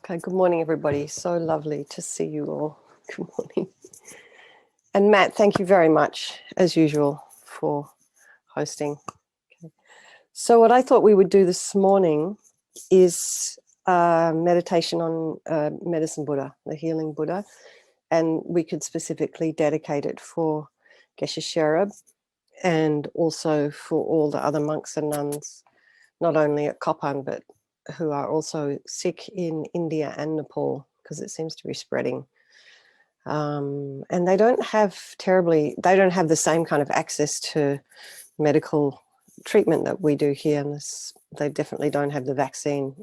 Okay, good morning, everybody. So lovely to see you all. Good morning. And Matt, thank you very much, as usual, for hosting. Okay. So what I thought we would do this morning is meditation on Medicine Buddha, the healing Buddha. And we could specifically dedicate it for Geshe Sherab and also for all the other monks and nuns, not only at Kopan, but who are also sick in India and Nepal, because it seems to be spreading. And they don't have the same kind of access to medical treatment that we do here. And they definitely don't have the vaccine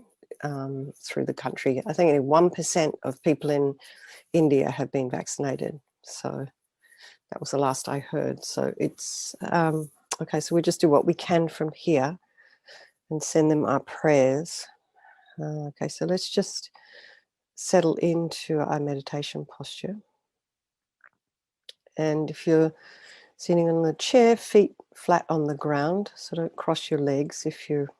through the country. I think only 1% of people in India have been vaccinated. So that was the last I heard. So it's, okay, so we just do what we can from here and send them our prayers. Okay, so let's just settle into our meditation posture. And if you're sitting on the chair, feet flat on the ground, so don't cross your legs if your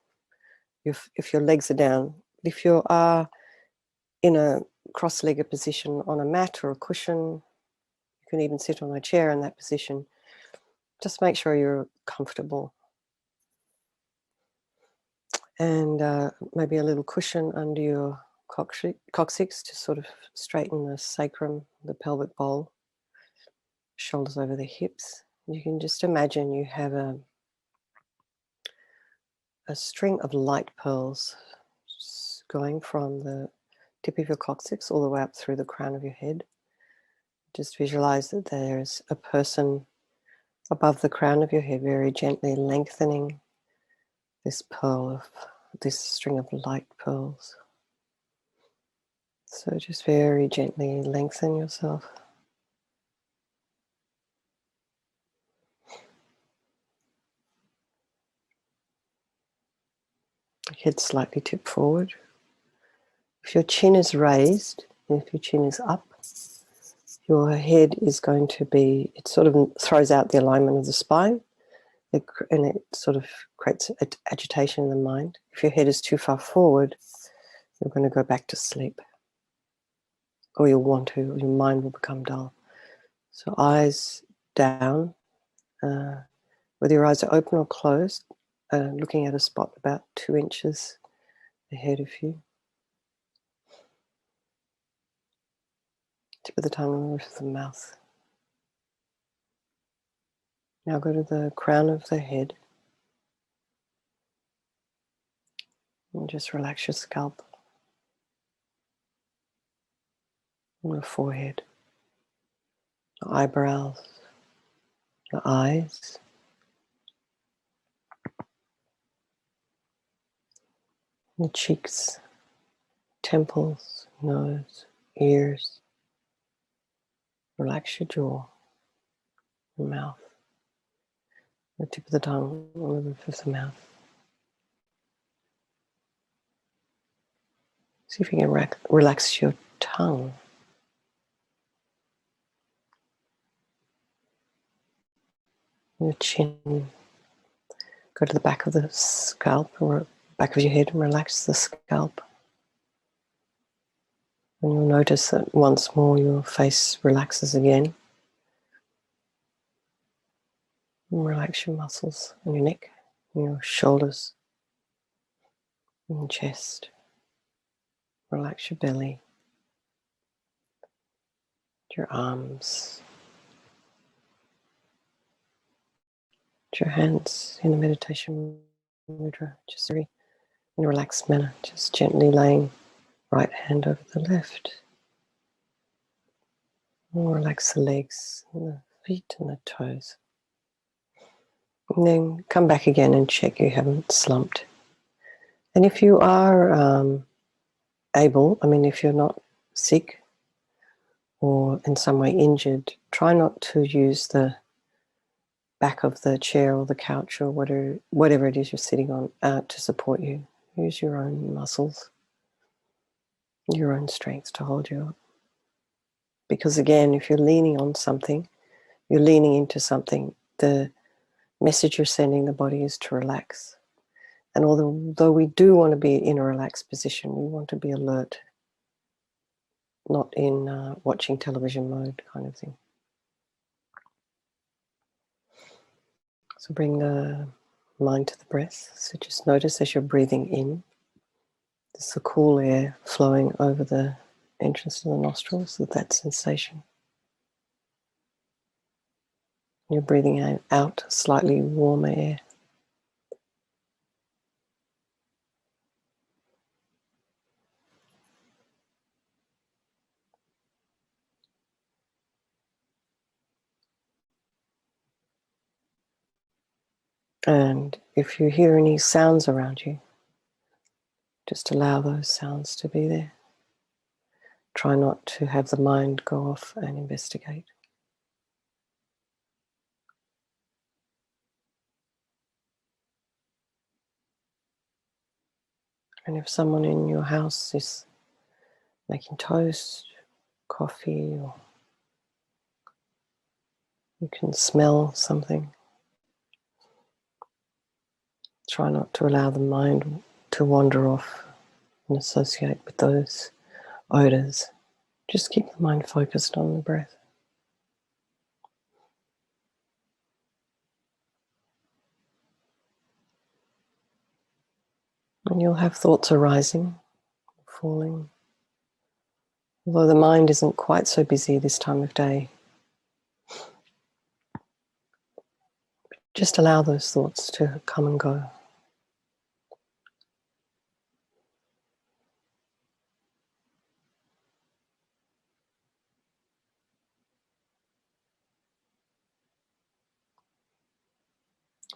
legs are down. If you are in a cross-legged position on a mat or a cushion, you can even sit on a chair in that position. Just make sure you're comfortable. And maybe a little cushion under your coccyx to sort of straighten the sacrum, the pelvic bowl, shoulders over the hips. You can just imagine you have a string of light pearls going from the tip of your coccyx all the way up through the crown of your head. Just visualize that there's a person above the crown of your head, very gently lengthening this string of light pearls. So just very gently lengthen yourself. Head slightly tipped forward. If your chin is raised, and if your chin is up, your head is going to be, it sort of throws out the alignment of the spine, and it sort of creates agitation in the mind. If your head is too far forward, you're going to go back to sleep. Or you'll want to, or your mind will become dull. So eyes down, whether your eyes are open or closed, looking at a spot about 2 inches ahead of you. Tip of the tongue and the roof of the mouth. Now go to the crown of the head. And just relax your scalp. And your forehead. Your eyebrows. Your eyes. Your cheeks. Temples. Nose. Ears. Relax your jaw. Your mouth. The tip of the tongue on the roof of the mouth. See if you can relax your tongue. Your chin. Go to the back of the scalp or back of your head and relax the scalp. And you'll notice that once more your face relaxes again. And relax your muscles in your neck, your shoulders, and your chest. Relax your belly, your arms, your hands in a meditation mudra, just in a relaxed manner, just gently laying right hand over the left. And relax the legs, and the feet and the toes. And then come back again and check you haven't slumped. And if you are able, if you're not sick or in some way injured, try not to use the back of the chair or the couch or whatever it is you're sitting on to support you. Use your own muscles, your own strength to hold you up. Because again, if you're leaning on something, you're leaning into something, the message you're sending the body is to relax. And although we do want to be in a relaxed position, we want to be alert. not in watching television mode kind of thing. So bring the mind to the breath. So just notice as you're breathing in, there's the cool air flowing over the entrance to the nostrils, that sensation. You're breathing out slightly warmer air. And if you hear any sounds around you, just allow those sounds to be there. Try not to have the mind go off and investigate. And if someone in your house is making toast, coffee, or you can smell something, try not to allow the mind to wander off and associate with those odors. Just keep the mind focused on the breath. And you'll have thoughts arising, falling. Although the mind isn't quite so busy this time of day, just allow those thoughts to come and go.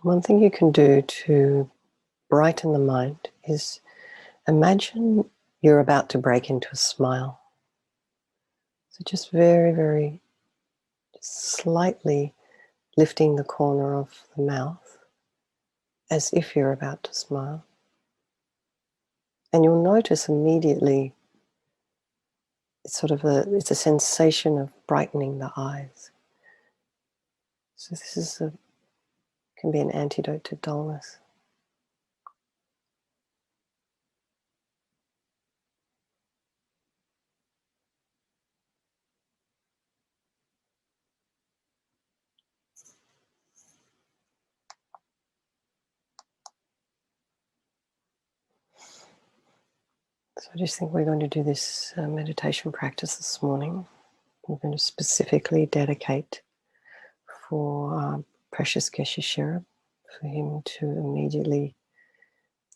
One thing you can do to brighten the mind is imagine you're about to break into a smile. So just very, very slightly lifting the corner of the mouth as if you're about to smile. And you'll notice immediately it's a sensation of brightening the eyes. So this can be an antidote to dullness. So I just think we're going to do this meditation practice this morning. We're going to specifically dedicate for precious Geshe Sherab, for him to immediately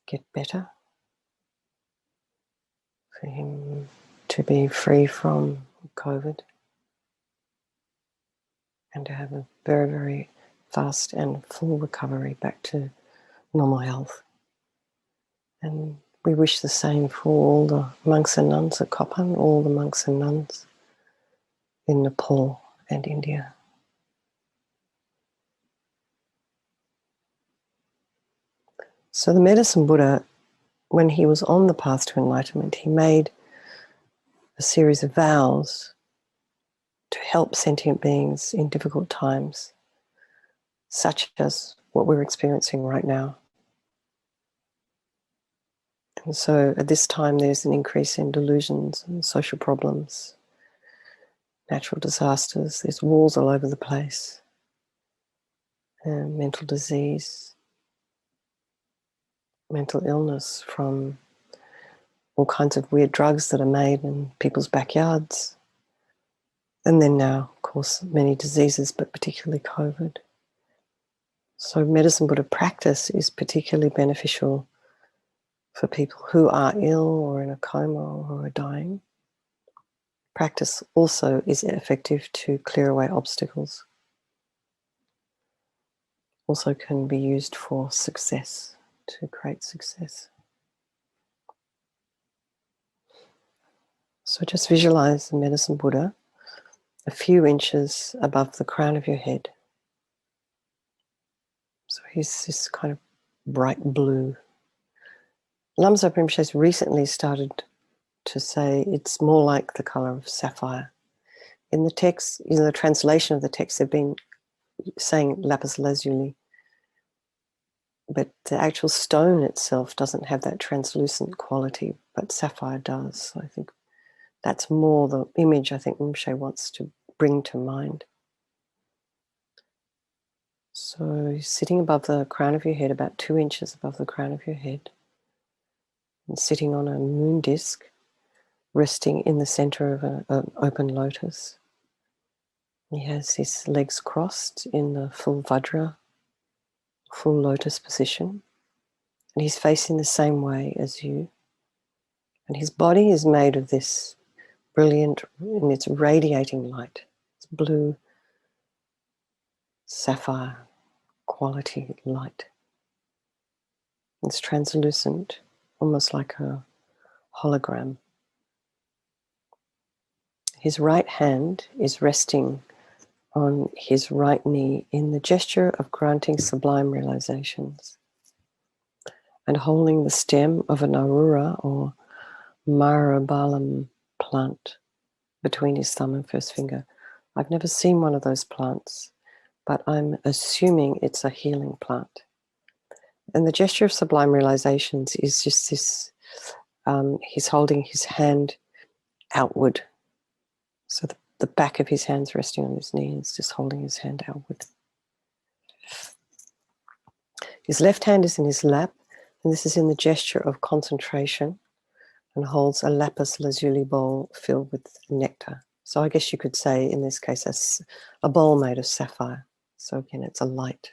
get better, for him to be free from COVID, and to have a very, very fast and full recovery back to normal health. And we wish the same for all the monks and nuns at Kopan, all the monks and nuns in Nepal and India. So the Medicine Buddha, when he was on the path to enlightenment, he made a series of vows to help sentient beings in difficult times, such as what we're experiencing right now. And so at this time there's an increase in delusions and social problems, natural disasters, there's wars all over the place, and mental disease, mental illness from all kinds of weird drugs that are made in people's backyards. And then now, of course, many diseases, but particularly COVID. So Medicine Buddha practice is particularly beneficial for people who are ill or in a coma or who are dying. Practice also is effective to clear away obstacles. Also can be used for success, to create success. So just visualize the Medicine Buddha a few inches above the crown of your head. So he's this kind of bright blue. Lama Rinpoche has recently started to say it's more like the color of sapphire. In the text, in the translation of the text, they've been saying lapis lazuli, but the actual stone itself doesn't have that translucent quality, but sapphire does. So I think That's more the image I think Rinpoche wants to bring to mind. So you're sitting above the crown of your head, about 2 inches above the crown of your head, and sitting on a moon disk, resting in the center of an open lotus. He has his legs crossed in the full Vajra, full lotus position, and he's facing the same way as you. And his body is made of this brilliant, and it's radiating light. It's blue, sapphire quality light. It's translucent, almost like a hologram. His right hand is resting on his right knee in the gesture of granting sublime realizations, and holding the stem of an arura or Marabalam plant between his thumb and first finger. I've never seen one of those plants, but I'm assuming it's a healing plant. And the gesture of sublime realizations is just this, he's holding his hand outward. So the back of his hand's resting on his knee, and he's just holding his hand outward. His left hand is in his lap, and this is in the gesture of concentration, and holds a lapis lazuli bowl filled with nectar. So I guess you could say, in this case, a bowl made of sapphire. So again, it's a light.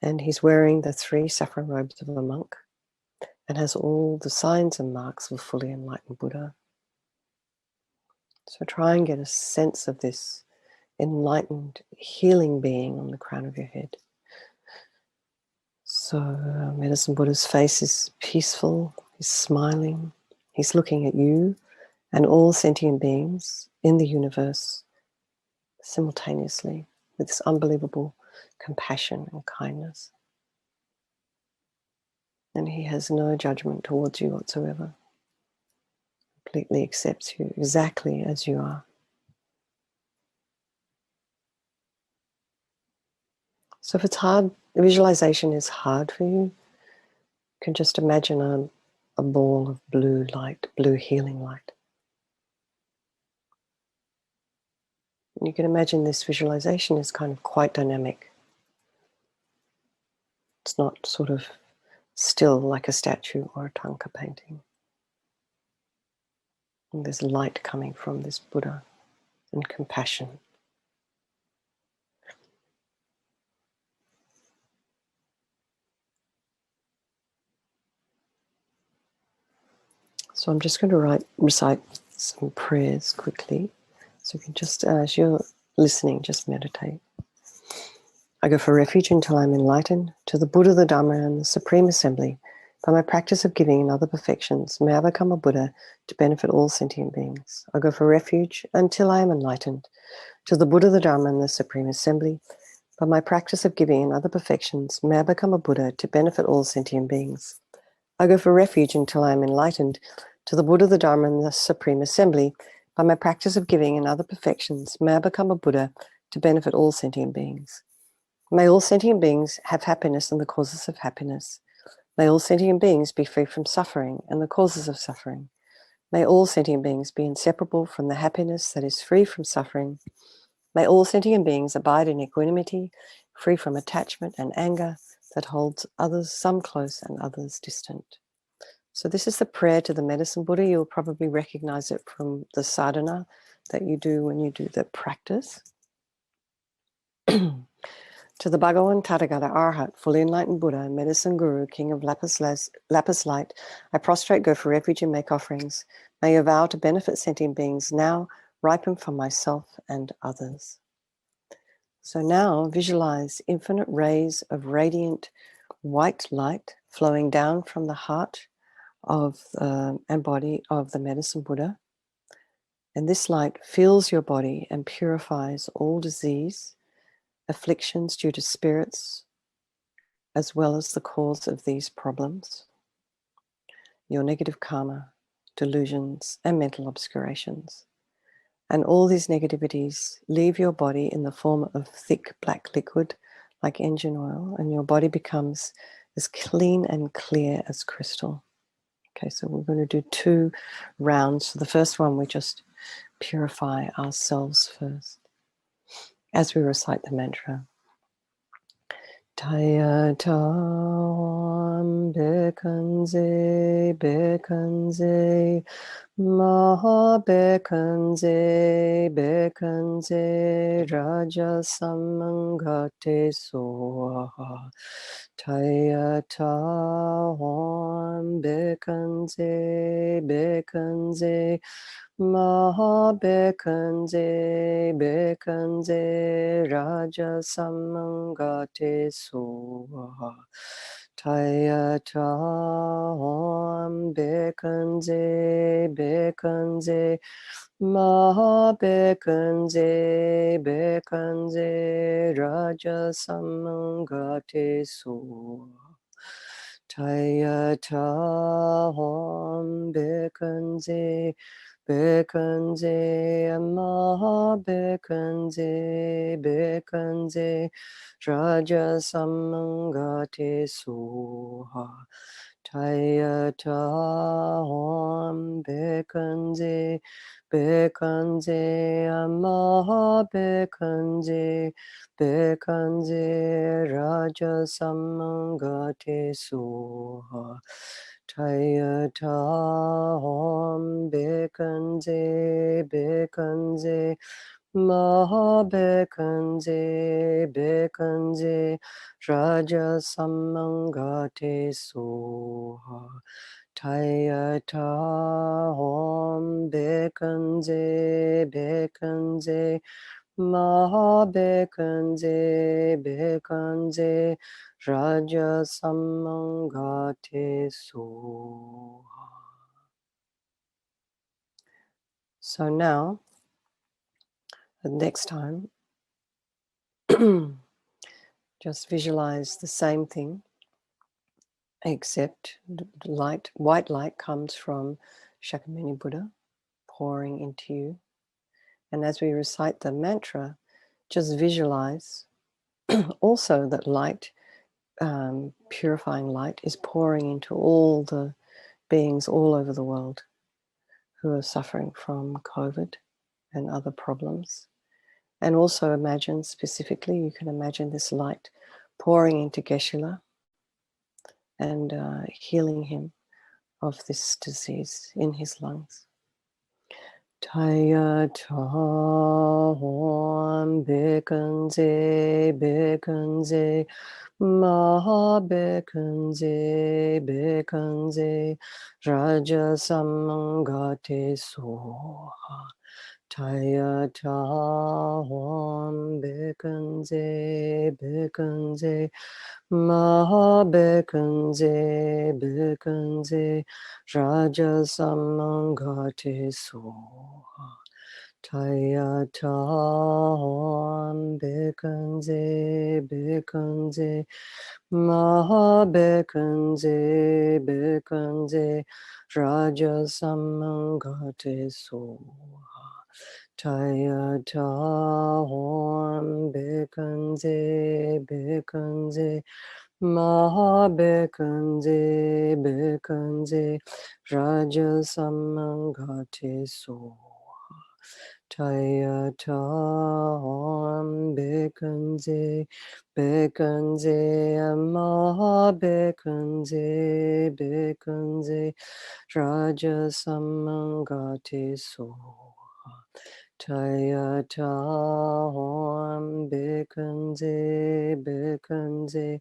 And he's wearing the 3 saffron robes of a monk, and has all the signs and marks of a fully enlightened Buddha. So try and get a sense of this enlightened, healing being on the crown of your head. So Medicine Buddha's face is peaceful, he's smiling, he's looking at you and all sentient beings in the universe simultaneously with this unbelievable compassion and kindness. And he has no judgment towards you whatsoever. Completely accepts you exactly as you are. So if it's hard, visualization is hard for you, you can just imagine a ball of blue light, blue healing light. And you can imagine this visualization is kind of quite dynamic. It's not sort of still like a statue or a Thangka painting. And there's light coming from this Buddha and compassion. So I'm just going to recite some prayers quickly. So you can just, as you're listening, just meditate. I go for refuge until I'm enlightened to the Buddha, the Dharma, and the Supreme Assembly. By my practice of giving and other perfections, may I become a Buddha to benefit all sentient beings. I go for refuge until I am enlightened to the Buddha, the Dharma, and the Supreme Assembly. By my practice of giving and other perfections, may I become a Buddha to benefit all sentient beings. I go for refuge until I am enlightened to the Buddha, the Dharma, and the Supreme Assembly. By my practice of giving and other perfections, may I become a Buddha to benefit all sentient beings. May all sentient beings have happiness and the causes of happiness. May all sentient beings be free from suffering and the causes of suffering. May all sentient beings be inseparable from the happiness that is free from suffering. May all sentient beings abide in equanimity, free from attachment and anger that holds others, some close and others distant. So this is the prayer to the Medicine Buddha. You'll probably recognize it from the sadhana that you do when you do the practice. To the Bhagavan Tathagata Arhat, fully enlightened Buddha, Medicine Guru, King of Lapis Light, I prostrate, go for refuge and make offerings. May your vow to benefit sentient beings now ripen for myself and others. So now visualize infinite rays of radiant white light flowing down from the heart of and body of the Medicine Buddha. And this light fills your body and purifies all disease, afflictions due to spirits, as well as the cause of these problems, your negative karma, delusions, and mental obscurations. And all these negativities leave your body in the form of thick black liquid like engine oil, and your body becomes as clean and clear as crystal. Okay, so we're going to do 2 rounds. So the first one, we just purify ourselves first as we recite the mantra. Taya tam bekanze bekanze maha bekanze bekanze raja samangate soha Taya tam bekanze bekanze maha bekanze bekanze raja samangate soha Taya tam bekanze bekanze maha bekanze bekanze raja samangate soha Taya tam bekanze bekanze maha bekanze bekanze raja samangate soha Taya tam bekanze bekanze maha bekanze bekanze raja samangate soha Taya tam bekanze bekanze maha bekanze bekanze raja samangate soha Taya tam bekanze bekanze maha bekanze bekanze raja samangate soha. So now, the next time, just visualize the same thing, except light, white light comes from Shakyamuni Buddha pouring into you. And as we recite the mantra, just visualize also that light, purifying light, is pouring into all the beings all over the world who are suffering from COVID and other problems. And also imagine specifically, you can imagine this light pouring into Geshe-la and healing him of this disease in his lungs. Taya tam bekanze bekanze maha bekanze bekanze raja samangate soha Taya tam bekanze bekanze maha bekanze bekanze raja samangate soha Taya tam bekanze bekanze maha bekanze bekanze raja samangate soha Taya tam bekanze bekanze maha bekanze bekanze raja samangate soha Taya tam bekanze bekanze maha bekanze bekanze raja samangate soha Taya tam bekanze bekanze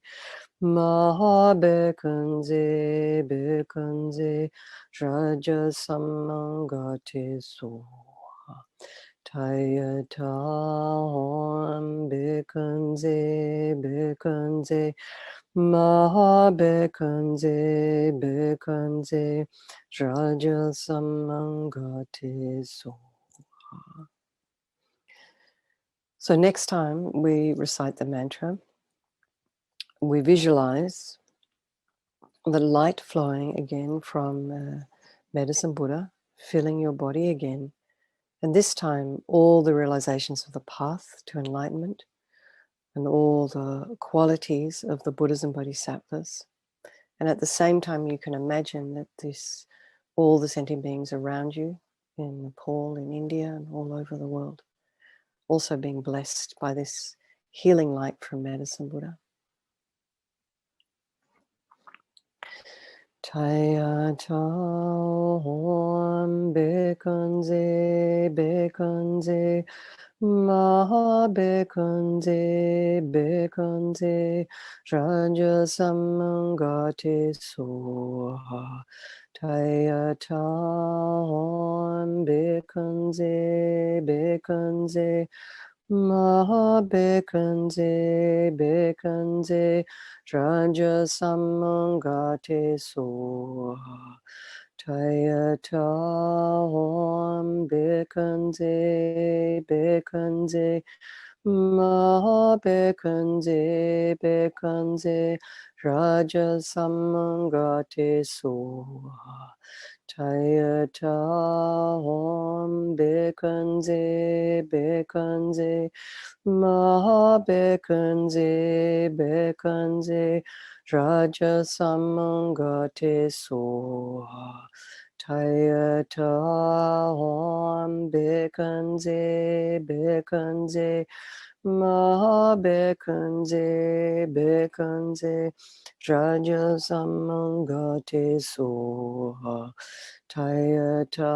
maha bekanze bekanze raja samangate soha Taya tam bekanze bekanze maha bekanze bekanze raja samangate soha. So next time we recite the mantra, we visualize the light flowing again from Medicine Buddha, filling your body again. And this time, all the realizations of the path to enlightenment and all the qualities of the Buddhas and Bodhisattvas And at the same time, you can imagine that all the sentient beings around you in Nepal, in India, and all over the world, also being blessed by this healing light from Medicine Buddha. Taya Chahom Bekunze Bekunze Maha Bekunze Bekunze Raja Samangate Soha Taya Chahom Bekunze Bekunze Maha Bekunze Bekunze Raja Samangate Soha Tayata Om Bekunze Bekunze Maha Bekunze Bekunze Raja Samangate Soha Tayata Om Bekunze Bekunze Maha Bekunze Bekunze Raja Samangate Soha Tayata Om Bekunze Bekunze Maha Bekunze Bekunze Raja Samangate Soha Tayata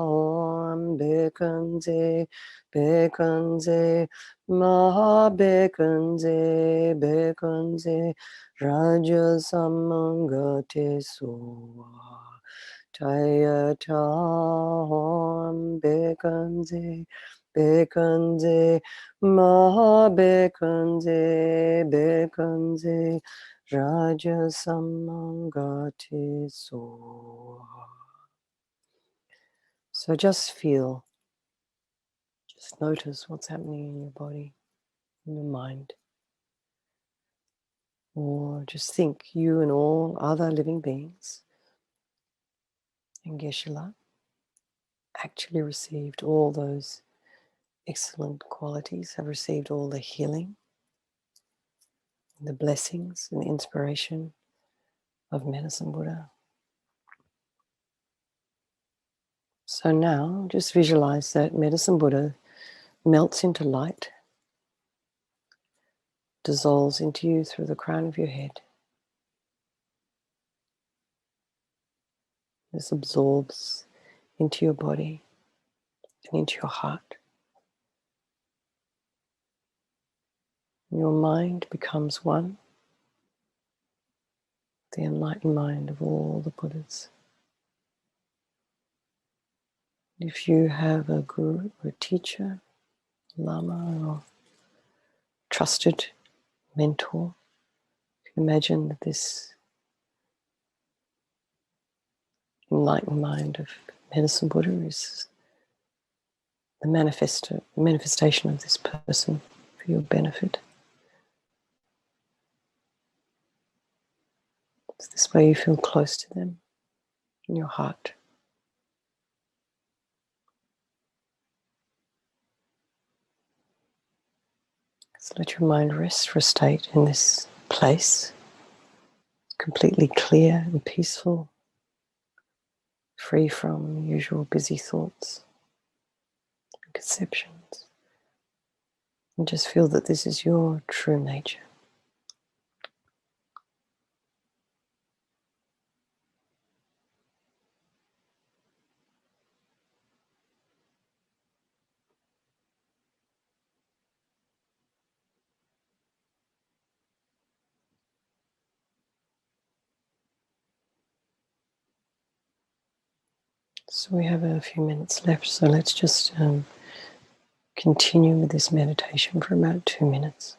Om Bekunze Bekunze Maha Bekunze Bekunze Raja Samangate Soha Tayata Om Bekunze Bekunze Maha Bekunze Bekunze Raja Samangate Soha. So just feel, just notice what's happening in your body, in your mind. Or just think you and all other living beings in Geshe-la actually received all those excellent qualities, have received all the healing, the blessings and the inspiration of Medicine Buddha. So now just visualize that Medicine Buddha melts into light, dissolves into you through the crown of your head. This absorbs into your body and into your heart. Your mind becomes one, the enlightened mind of all the Buddhas. If you have a guru or a teacher, lama or trusted mentor, imagine that this enlightened mind of Medicine Buddha is the manifestation of this person for your benefit. It's this way you feel close to them in your heart. So let your mind rest for a state in this place, completely clear and peaceful, free from usual busy thoughts and conceptions. And just feel that this is your true nature. So we have a few minutes left, so let's just continue with this meditation for about 2 minutes.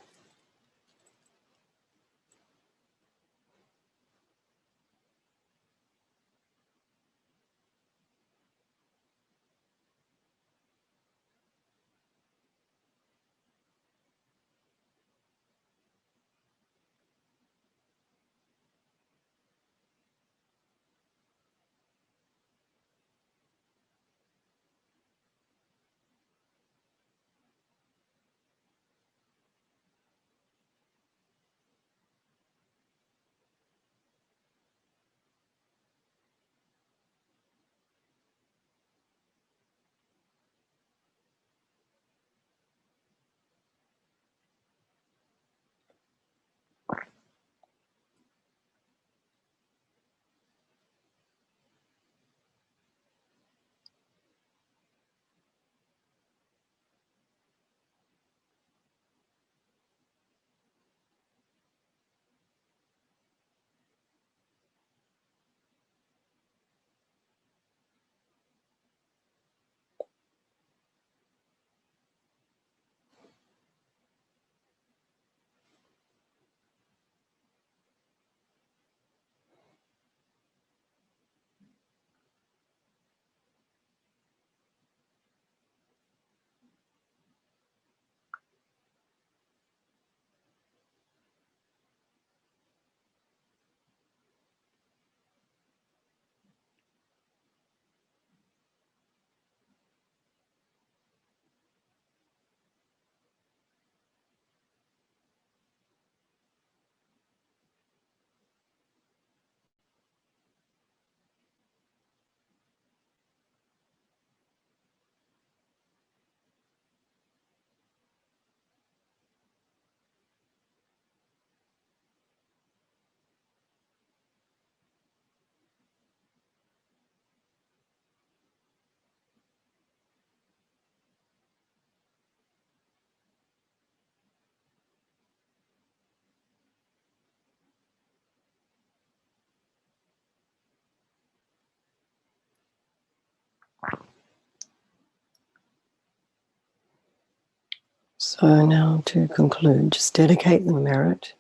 So now to conclude, just dedicate the merit,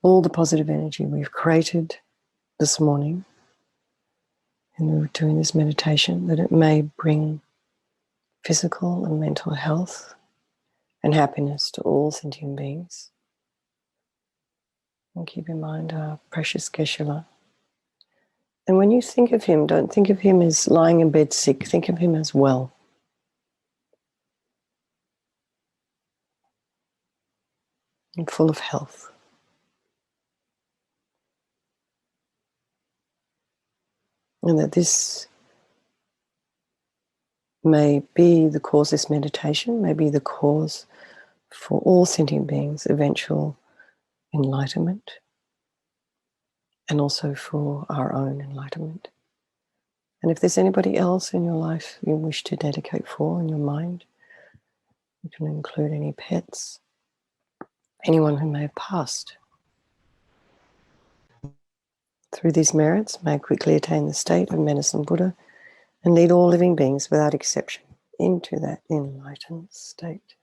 all the positive energy we've created this morning, and we were doing this meditation, that it may bring physical and mental health and happiness to all sentient beings. And keep in mind our precious Geshe-la. And when you think of him, don't think of him as lying in bed sick, think of him as well. And full of health. And that this may be the cause, this meditation may be the cause for all sentient beings' eventual enlightenment, and also for our own enlightenment. And if there's anybody else in your life you wish to dedicate for in your mind, you can include any pets, anyone who may have passed. Through these merits, may I quickly attain the state of medicine Buddha and lead all living beings without exception into that enlightened state.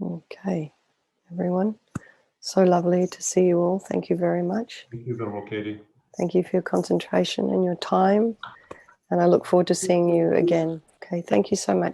Okay, everyone. So lovely to see you all. Thank you very much. Thank you, Venerable Katy. Thank you for your concentration and your time. And I look forward to seeing you again. Okay, thank you so much.